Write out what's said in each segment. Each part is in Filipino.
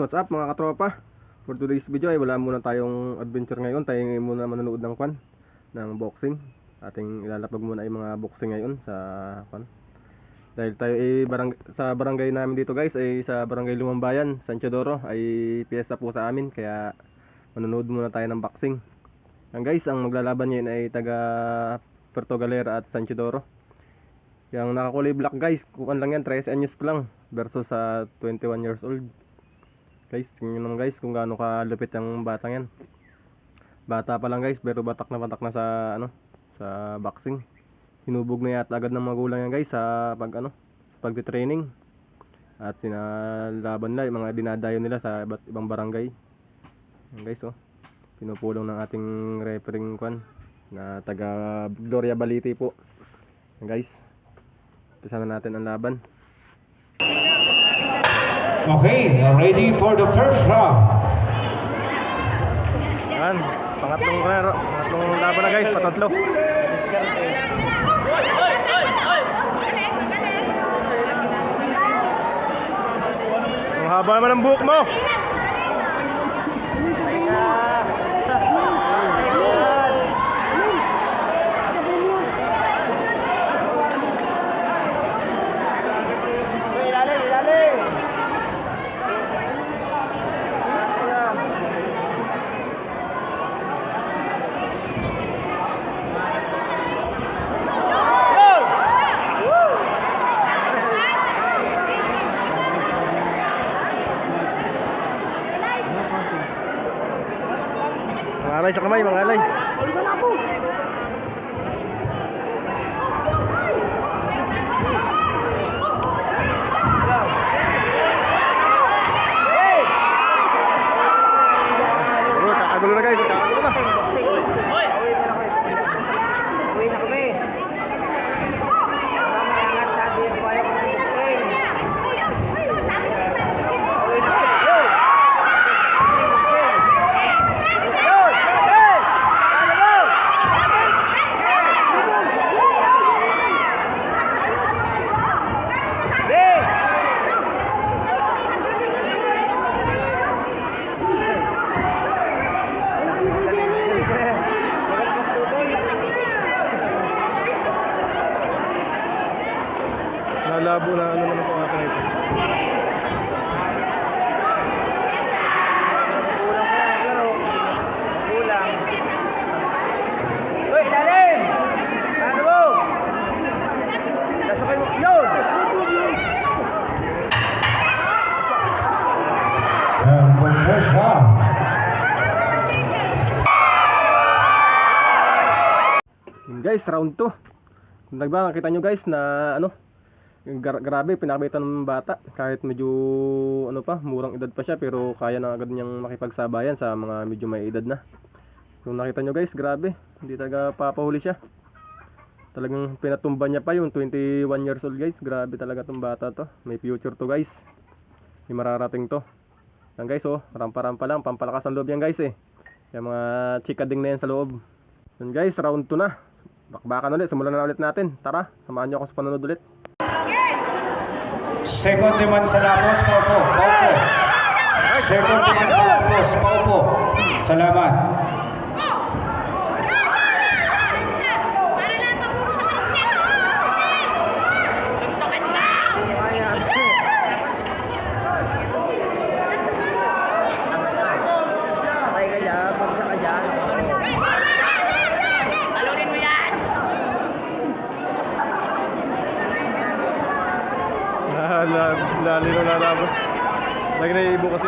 what's up mga katropa? For today's video ay wala muna tayong adventure ngayon. Tayo ngayon muna manonood ng boxing. Ating ilalapag muna ay mga boxing ngayon sa dahil tayo ay sa barangay namin dito guys, ay sa barangay Lumambayan, San Teodoro, ay piyesta po sa amin. Kaya manonood muna tayo ng boxing. Guys, ang maglalaban ngayon ay taga Puerto Galera at San Teodoro. Yung nakakulay black guys, kuan lang yan, 13 anyos pa lang versus sa 21 years old. Guys, tingnan naman guys kung gaano kalupit yung batang yan. Bata pa lang guys, pero batak na sa sa boxing. Hinubog na yata agad ng magulang yan guys sa pagti-training. At sinalaban nila yung mga dinadayo nila sa iba't ibang barangay. Yan guys, pinupulong ng ating refereeing na taga Gloria Baliti po. Yan guys, umpisa na natin ang laban. Okay, ready for the first round. Yan, pangatlong laban na guys, patatlo. Ang haba naman ng buhok mo. Mangalay sa kamay, mangalay. Kakagulo na guys, kakagulo na. Nalabo na naman po akin ito. Kulang. Uy, ilalim! Ano mo? Nasakay mo. Yun! And the first round. Guys, round 2. Nakita nyo guys na grabe, pinakabitan ng bata. Kahit medyo murang edad pa siya, pero kaya na agad niyang makipagsabayan sa mga medyo may edad na. Kung nakita nyo guys, grabe, hindi talaga papahuli siya. Talagang pinatumba niya pa yung 21 years old guys. Grabe talaga tong bata to. May future to guys. May mararating to. Yan guys, rampa-rampa lang, pampalakas ang loob yan guys yung mga chikading na yan sa loob. Yan guys, round 2 na. Bakbakan ulit, simulan na ulit natin. Tara, samahan nyo ako sa panonood ulit. Second naman sa lapos, paupo. Second naman sa lapos, paupo. Salamat. Lalo na labo. Lagi na iibo kasi.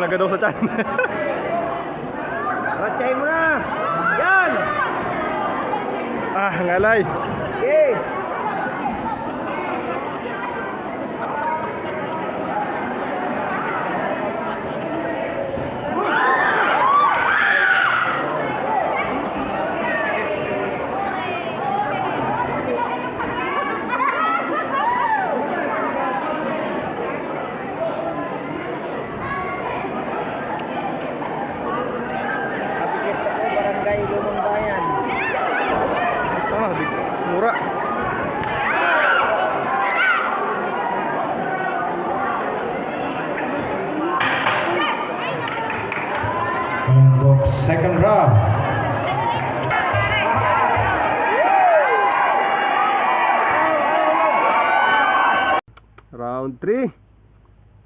Agad daw sa tiyan. Ratsay mo na! Yan! Ngalay. Okay! End of second round. Round 3.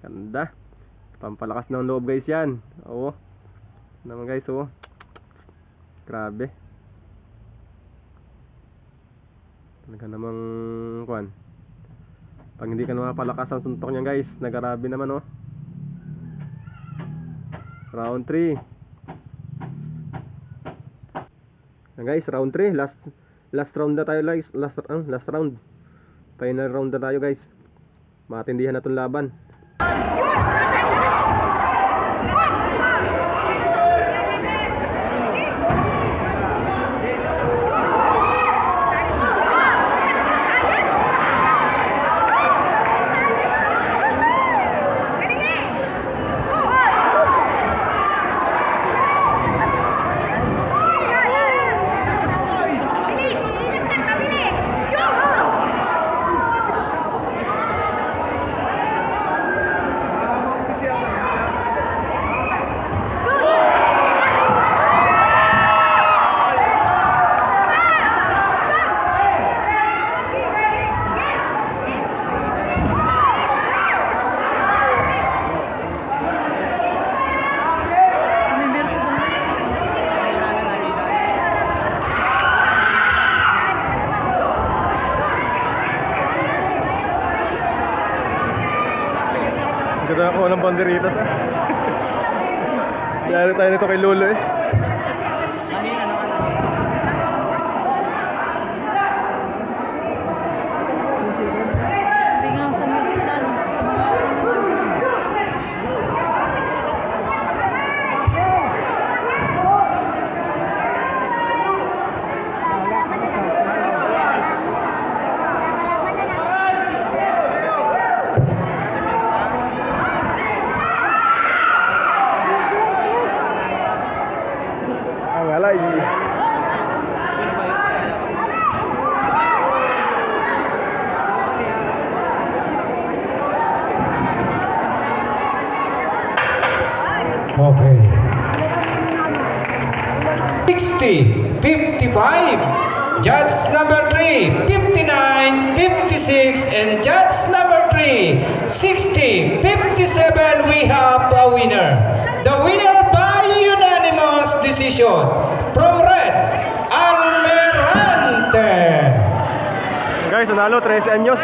Ganda. Pampalakas ng loob guys yan. Oo. Naman guys, oo. Grabe. Talaga namang kuan. Pag hindi ka napalakas ang suntok niya guys, nagarabi naman oh. Round 3. Yan guys, round 3. Last round na tayo guys. Last round. Final round na tayo guys. Matindihan na itong laban. Ganda ako ng banderitas ah. Yari tayo nito kay Lolo eh. Hindi nga sa music na ano, sa mga Ang alay. Okay. 60, 55. Judge number 3, 59, 56, and judge number 3, 60, 57. We have a winner. The winner by unanimous decision from Red, Almerante. Guys, nanalo 13 anyos.